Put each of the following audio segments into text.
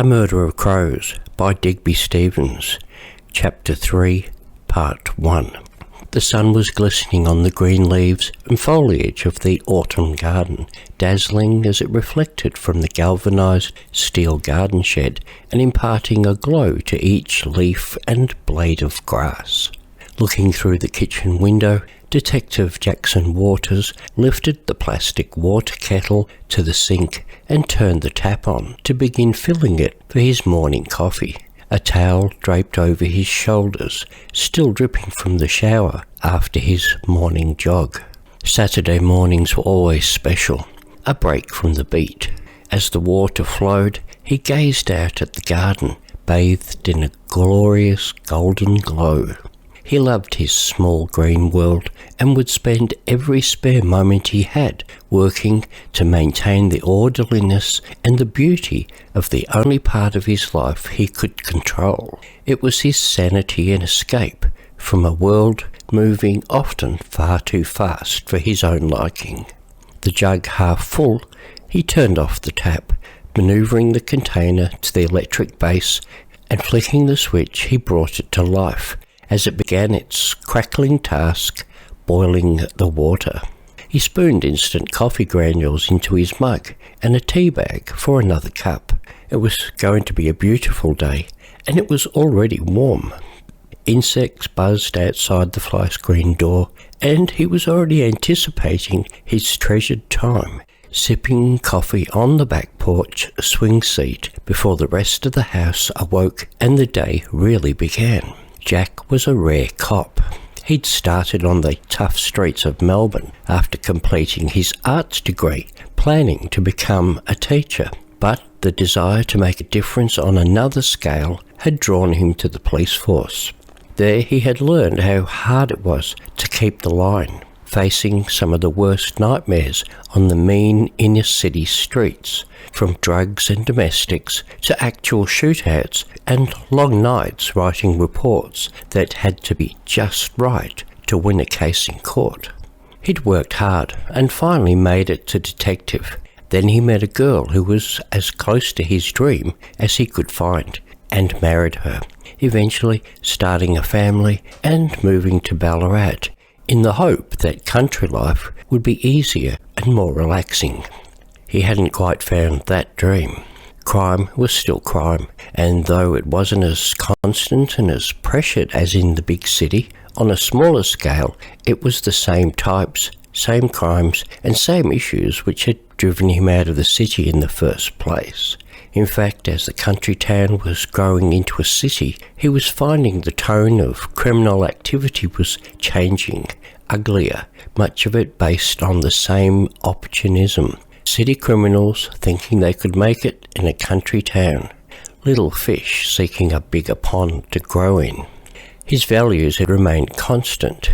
A Murder of Crows by Digby Stevens, Chapter 3, Part 1. The sun was glistening on the green leaves and foliage of the autumn garden, dazzling as it reflected from the galvanised steel garden shed and imparting a glow to each leaf and blade of grass. Looking through the kitchen window, Detective Jackson Waters lifted the plastic water kettle to the sink and turned the tap on to begin filling it for his morning coffee. A towel draped over his shoulders, still dripping from the shower after his morning jog. Saturday mornings were always special, a break from the beat. As the water flowed, he gazed out at the garden, bathed in a glorious golden glow. He loved his small green world and would spend every spare moment he had working to maintain the orderliness and the beauty of the only part of his life he could control. It was his sanity and escape from a world moving often far too fast for his own liking. The jug half full, he turned off the tap, manoeuvring the container to the electric base, and flicking the switch he brought it to life as it began its crackling task, boiling the water. He spooned instant coffee granules into his mug and a tea bag for another cup. It was going to be a beautiful day, and it was already warm. Insects buzzed outside the fly screen door, and he was already anticipating his treasured time, sipping coffee on the back porch swing seat before the rest of the house awoke and the day really began. Jack was a rare cop. He'd started on the tough streets of Melbourne after completing his arts degree, planning to become a teacher. But the desire to make a difference on another scale had drawn him to the police force. There he had learned how hard it was to keep the line, facing some of the worst nightmares on the mean inner city streets, from drugs and domestics to actual shootouts and long nights writing reports that had to be just right to win a case in court. He'd worked hard and finally made it to detective. Then he met a girl who was as close to his dream as he could find and married her, eventually starting a family and moving to Ballarat, in the hope that country life would be easier and more relaxing. He hadn't quite found that dream. Crime was still crime, and though it wasn't as constant and as pressured as in the big city, on a smaller scale, it was the same types, same crimes, and same issues which had driven him out of the city in the first place. In fact, as the country town was growing into a city, he was finding the tone of criminal activity was changing, uglier, much of it based on the same opportunism. City criminals thinking they could make it in a country town. Little fish seeking a bigger pond to grow in. His values had remained constant.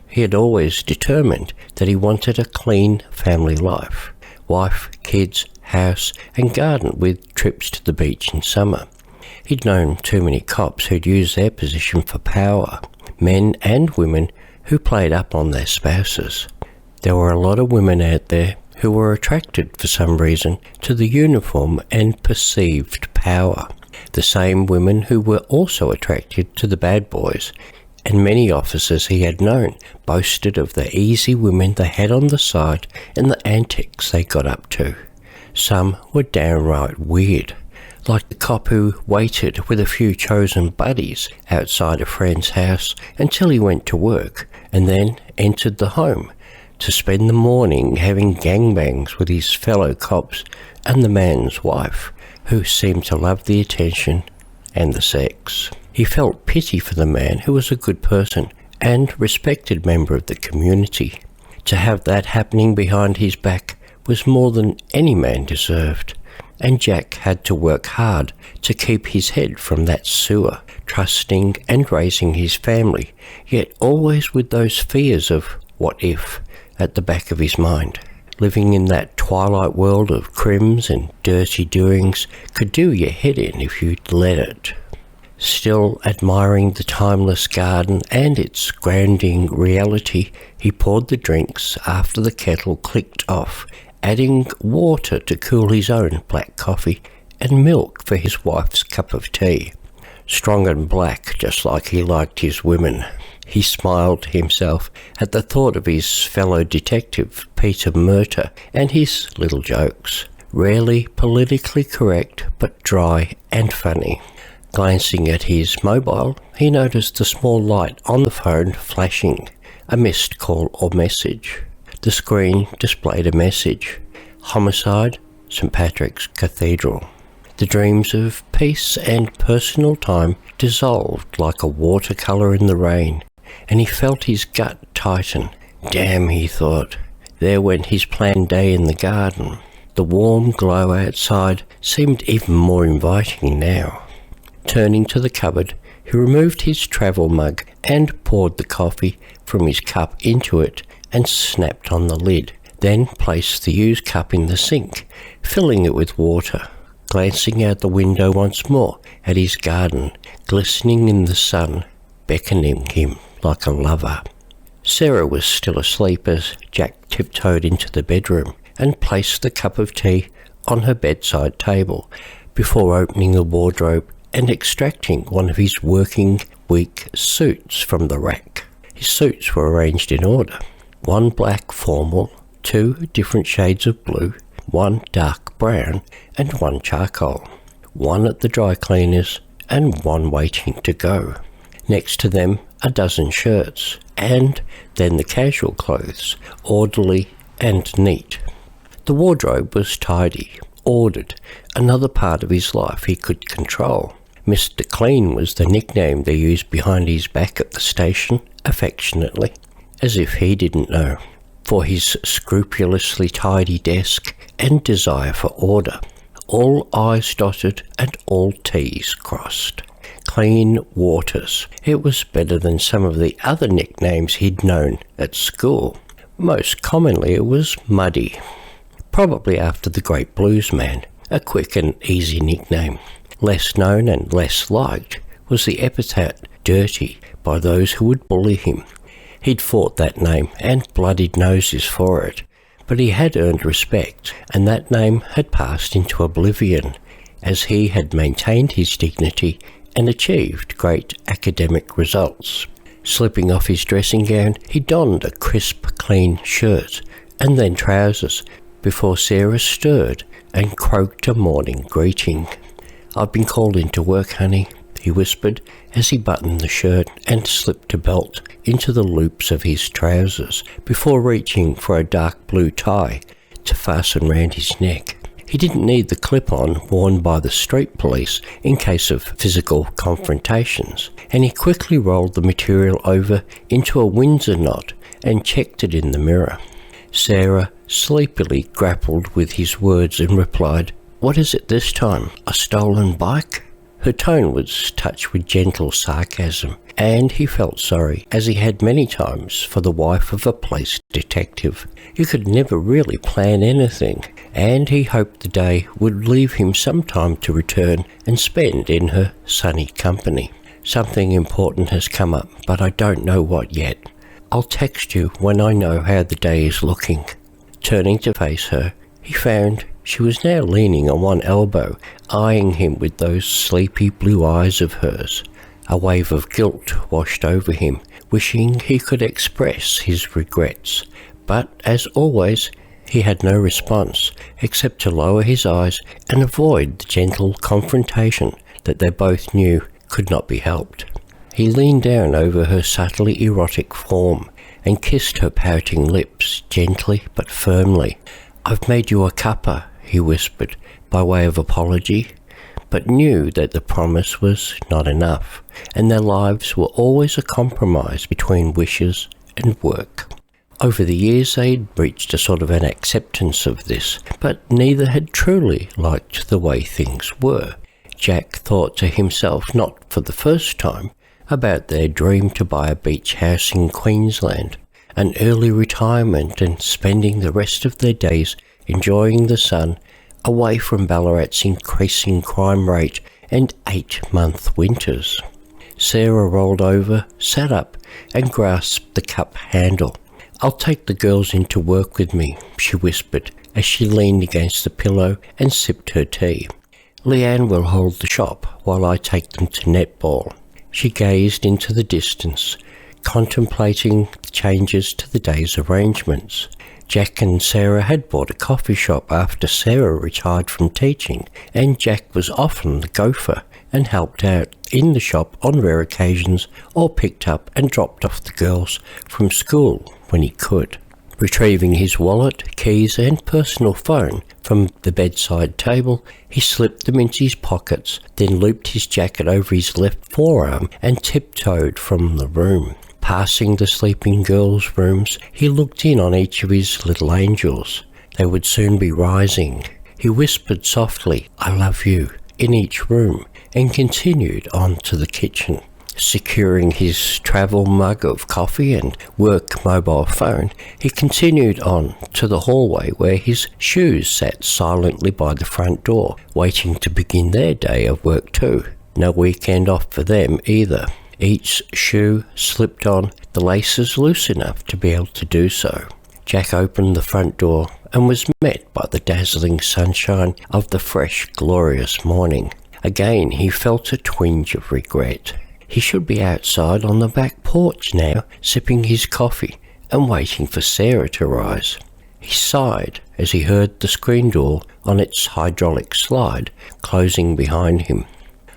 He had always determined that he wanted a clean family life. Wife, kids, house and garden with trips to the beach in summer. He'd known too many cops who'd used their position for power, men and women who played up on their spouses. There were a lot of women out there who were attracted for some reason to the uniform and perceived power. The same women who were also attracted to the bad boys, and many officers he had known boasted of the easy women they had on the side and the antics they got up to. Some were downright weird, like the cop who waited with a few chosen buddies outside a friend's house until he went to work and then entered the home to spend the morning having gangbangs with his fellow cops and the man's wife, who seemed to love the attention and the sex. He felt pity for the man who was a good person and respected member of the community. To have that happening behind his back was more than any man deserved, and Jack had to work hard to keep his head from that sewer, trusting and raising his family, yet always with those fears of what if at the back of his mind. Living in that twilight world of crims and dirty doings could do your head in if you'd let it. Still admiring the timeless garden and its grounding reality, he poured the drinks after the kettle clicked off, adding water to cool his own black coffee, and milk for his wife's cup of tea. Strong and black, just like he liked his women. He smiled to himself at the thought of his fellow detective, Peter Murter, and his little jokes. Rarely politically correct, but dry and funny. Glancing at his mobile, he noticed a small light on the phone flashing, a missed call or message. The screen displayed a message. Homicide, St. Patrick's Cathedral. The dreams of peace and personal time dissolved like a watercolour in the rain, and he felt his gut tighten. Damn, he thought. There went his planned day in the garden. The warm glow outside seemed even more inviting now. Turning to the cupboard, he removed his travel mug and poured the coffee from his cup into it and snapped on the lid, then placed the used cup in the sink, filling it with water. Glancing out the window once more at his garden, glistening in the sun, beckoning him like a lover. Sarah was still asleep as Jack tiptoed into the bedroom and placed the cup of tea on her bedside table before opening the wardrobe and extracting one of his working week suits from the rack. His suits were arranged in order. One black formal, 2 different shades of blue, 1 dark brown, and 1 charcoal. 1 at the dry cleaners and 1 waiting to go. Next to them, a dozen shirts, and then the casual clothes, orderly and neat. The wardrobe was tidy, ordered, another part of his life he could control. Mr. Clean was the nickname they used behind his back at the station, affectionately, as if he didn't know, for his scrupulously tidy desk and desire for order. All I's dotted and all T's crossed. Clean Waters. It was better than some of the other nicknames he'd known at school. Most commonly it was Muddy, probably after the great blues man, a quick and easy nickname. Less known and less liked was the epithet Dirty by those who would bully him. He'd fought that name and bloodied noses for it, but he had earned respect, and that name had passed into oblivion as he had maintained his dignity and achieved great academic results. Slipping off his dressing gown, he donned a crisp, clean shirt and then trousers before Sarah stirred and croaked a morning greeting. "I've been called into work, honey," he whispered as he buttoned the shirt and slipped a belt into the loops of his trousers before reaching for a dark blue tie to fasten round his neck. He didn't need the clip-on worn by the street police in case of physical confrontations, and he quickly rolled the material over into a Windsor knot and checked it in the mirror. Sarah sleepily grappled with his words and replied, "What is it this time? A stolen bike?" Her tone was touched with gentle sarcasm, and he felt sorry, as he had many times, for the wife of a police detective. You could never really plan anything, and he hoped the day would leave him some time to return and spend in her sunny company. "Something important has come up, but I don't know what yet. I'll text you when I know how the day is looking." Turning to face her, he found she was now leaning on one elbow, eyeing him with those sleepy blue eyes of hers. A wave of guilt washed over him, wishing he could express his regrets. But, as always, he had no response, except to lower his eyes and avoid the gentle confrontation that they both knew could not be helped. He leaned down over her subtly erotic form and kissed her pouting lips gently but firmly. "I've made you a cuppa," he whispered, by way of apology, but knew that the promise was not enough, and their lives were always a compromise between wishes and work. Over the years they had reached a sort of an acceptance of this, but neither had truly liked the way things were. Jack thought to himself, not for the first time, about their dream to buy a beach house in Queensland, an early retirement, and spending the rest of their days enjoying the sun away from Ballarat's increasing crime rate and 8-month winters. Sarah rolled over, sat up, and grasped the cup handle. "I'll take the girls into work with me," she whispered as she leaned against the pillow and sipped her tea. Leanne will hold the shop while I take them to netball." She gazed into the distance, contemplating the changes to the day's arrangements. Jack and Sarah had bought a coffee shop after Sarah retired from teaching, and Jack was often the gopher and helped out in the shop on rare occasions or picked up and dropped off the girls from school when he could. Retrieving his wallet, keys and personal phone from the bedside table, he slipped them into his pockets, then looped his jacket over his left forearm and tiptoed from the room. Passing the sleeping girls' rooms, he looked in on each of his little angels. They would soon be rising. He whispered softly, "I love you," in each room, and continued on to the kitchen. Securing his travel mug of coffee and work mobile phone, he continued on to the hallway where his shoes sat silently by the front door, waiting to begin their day of work too. No weekend off for them either. Each shoe slipped on, the laces loose enough to be able to do so. Jack opened the front door and was met by the dazzling sunshine of the fresh, glorious morning. Again he felt a twinge of regret. He should be outside on the back porch now, sipping his coffee and waiting for Sarah to rise. He sighed as he heard the screen door on its hydraulic slide closing behind him.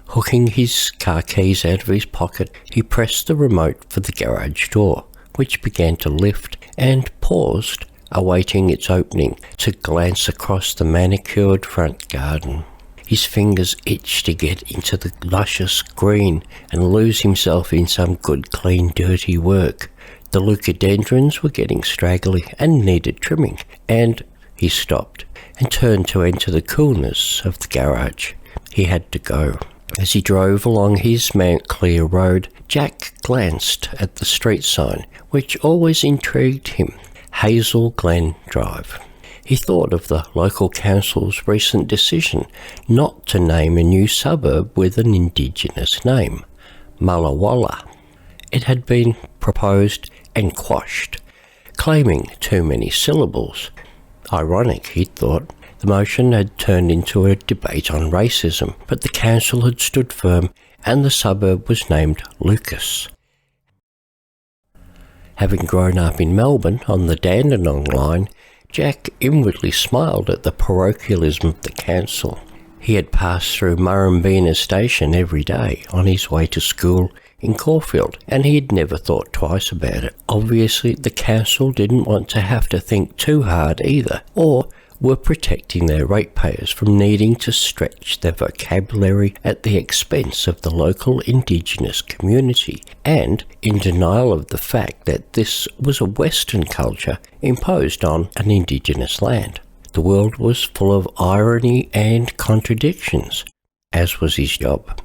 Hooking his car keys out of his pocket, he pressed the remote for the garage door, which began to lift, and paused, awaiting its opening, to glance across the manicured front garden. His fingers itched to get into the luscious green and lose himself in some good, clean, dirty work. The leucadendrons were getting straggly and needed trimming, and he stopped and turned to enter the coolness of the garage. He had to go. As he drove along his Mount Clear road, Jack glanced at the street sign, which always intrigued him, Hazel Glen Drive. He thought of the local council's recent decision not to name a new suburb with an Indigenous name, Mullawalla. It had been proposed and quashed, claiming too many syllables. Ironic, he thought. The motion had turned into a debate on racism, but the council had stood firm and the suburb was named Lucas. Having grown up in Melbourne on the Dandenong line, Jack inwardly smiled at the parochialism of the council. He had passed through Murrumbina Station every day on his way to school in Caulfield, and he had never thought twice about it. Obviously, the council didn't want to have to think too hard either, or were protecting their ratepayers from needing to stretch their vocabulary at the expense of the local Indigenous community, and in denial of the fact that this was a Western culture imposed on an Indigenous land. The world was full of irony and contradictions, as was his job.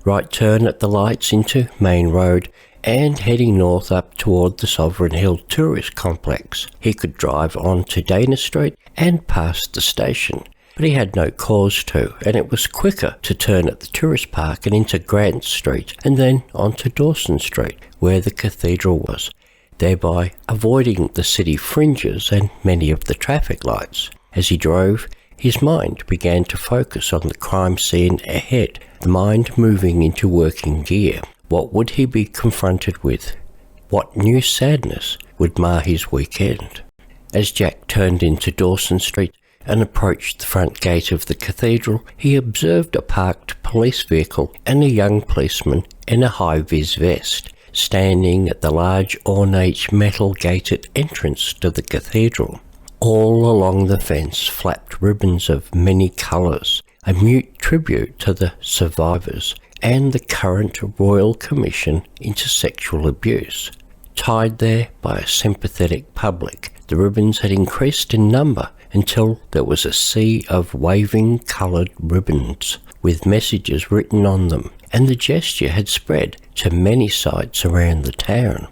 Right turn at the lights into Main Road, and heading north up toward the Sovereign Hill Tourist Complex. He could drive on to Dana Street and past the station, but he had no cause to, and it was quicker to turn at the tourist park and into Grant Street and then onto Dawson Street, where the cathedral was, thereby avoiding the city fringes and many of the traffic lights. As he drove, his mind began to focus on the crime scene ahead, the mind moving into working gear. What would he be confronted with? What new sadness would mar his weekend? As Jack turned into Dawson Street and approached the front gate of the cathedral, he observed a parked police vehicle and a young policeman in a high-vis vest, standing at the large ornate metal-gated entrance to the cathedral. All along the fence flapped ribbons of many colours, a mute tribute to the survivors and the current Royal Commission into Sexual Abuse. Tied there by a sympathetic public, the ribbons had increased in number until there was a sea of waving coloured ribbons with messages written on them, and the gesture had spread to many sites around the town.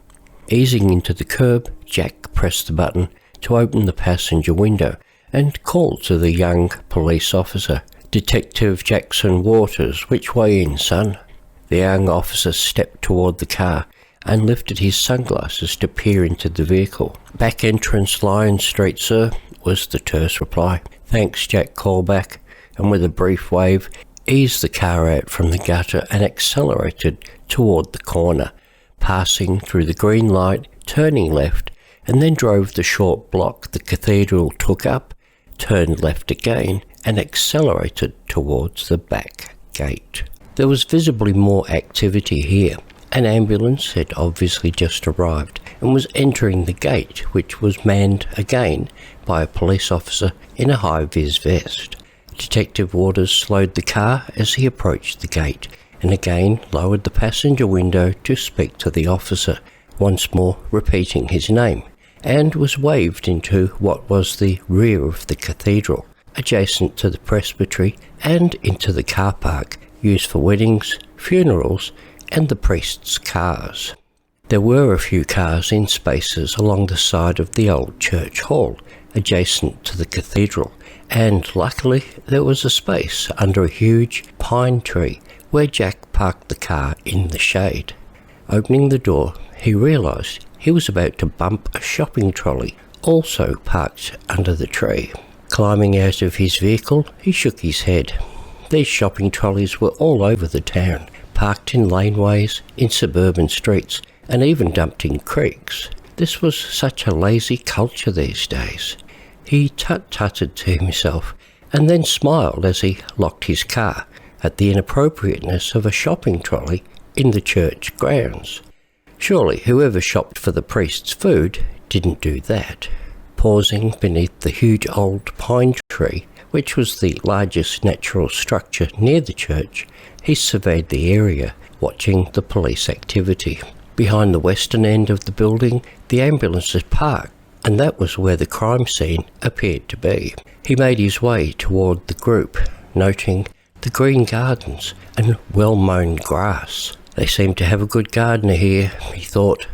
Easing into the curb, Jack pressed the button to open the passenger window and called to the young police officer. "Detective Jackson Waters, which way in, son?" The young officer stepped toward the car and lifted his sunglasses to peer into the vehicle. "Back entrance Lion Street, sir," was the terse reply. "Thanks," Jack called back, and with a brief wave, eased the car out from the gutter and accelerated toward the corner, passing through the green light, turning left, and then drove the short block the cathedral took up, turned left again, and accelerated towards the back gate. There was visibly more activity here. An ambulance had obviously just arrived and was entering the gate, which was manned again by a police officer in a high-vis vest. Detective Waters slowed the car as he approached the gate and again lowered the passenger window to speak to the officer, once more repeating his name, and was waved into what was the rear of the cathedral, adjacent to the presbytery, and into the car park used for weddings, funerals, and the priests' cars. There were a few cars in spaces along the side of the old church hall, adjacent to the cathedral, and luckily there was a space under a huge pine tree where Jack parked the car in the shade. Opening the door, he realised he was about to bump a shopping trolley, also parked under the tree. Climbing out of his vehicle, he shook his head. These shopping trolleys were all over the town, parked in laneways, in suburban streets, and even dumped in creeks. This was such a lazy culture these days. He tut-tutted to himself, and then smiled as he locked his car at the inappropriateness of a shopping trolley in the church grounds. Surely whoever shopped for the priest's food didn't do that. Pausing beneath the huge old pine tree, which was the largest natural structure near the church, he surveyed the area, watching the police activity. Behind the western end of the building, the ambulance had parked, and that was where the crime scene appeared to be. He made his way toward the group, noting the green gardens and well-mown grass. They seemed to have a good gardener here, he thought,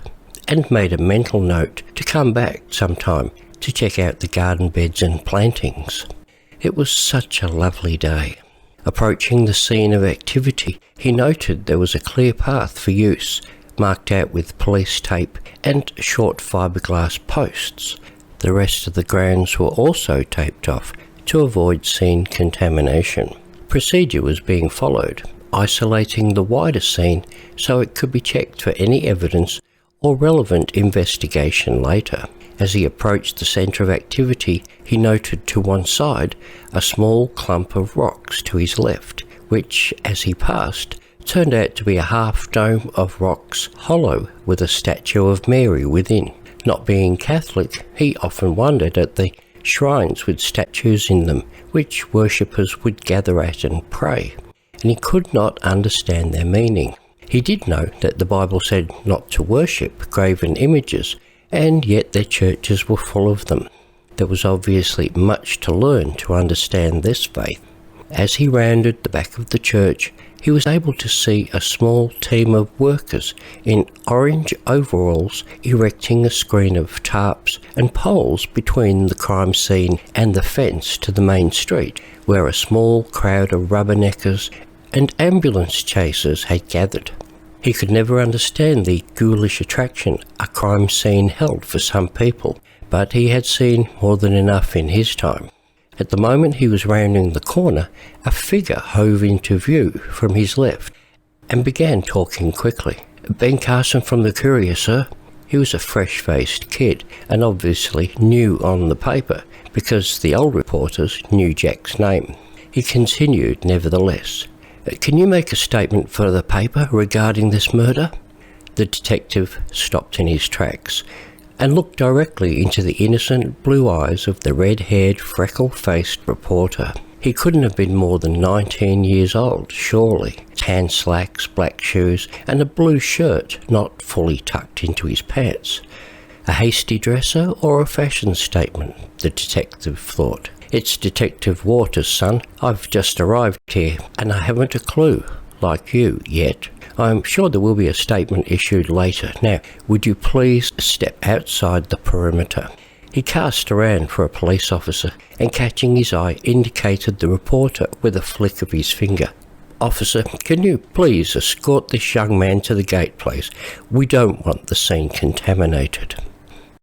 and made a mental note to come back sometime to check out the garden beds and plantings. It was such a lovely day. Approaching the scene of activity, he noted there was a clear path for use, marked out with police tape and short fiberglass posts. The rest of the grounds were also taped off to avoid scene contamination. Procedure was being followed, isolating the wider scene so it could be checked for any evidence or relevant investigation later. As he approached the centre of activity, he noted to one side a small clump of rocks to his left, which, as he passed, turned out to be a half-dome of rocks hollow with a statue of Mary within. Not being Catholic, he often wondered at the shrines with statues in them, which worshippers would gather at and pray, and he could not understand their meaning. He did know that the Bible said not to worship graven images, and yet their churches were full of them. There was obviously much to learn to understand this faith. As he rounded the back of the church, he was able to see a small team of workers in orange overalls erecting a screen of tarps and poles between the crime scene and the fence to the main street, where a small crowd of rubberneckers and ambulance chasers had gathered. He could never understand the ghoulish attraction a crime scene held for some people, but he had seen more than enough in his time. At the moment he was rounding the corner, a figure hove into view from his left and began talking quickly. "Ben Carson from the Courier, sir." He was a fresh-faced kid and obviously new on the paper because the old reporters knew Jack's name. He continued nevertheless. "Can you make a statement for the paper regarding this murder?" The detective stopped in his tracks and looked directly into the innocent blue eyes of the red-haired, freckle-faced reporter. He couldn't have been more than 19 years old, surely. Tan slacks, black shoes, and a blue shirt not fully tucked into his pants. A hasty dresser or a fashion statement, the detective thought. "It's Detective Waters, son. I've just arrived here, and I haven't a clue, like you, yet. I'm sure there will be a statement issued later. Now, would you please step outside the perimeter?" He cast around for a police officer and, catching his eye, indicated the reporter with a flick of his finger. "Officer, can you please escort this young man to the gate, please? We don't want the scene contaminated."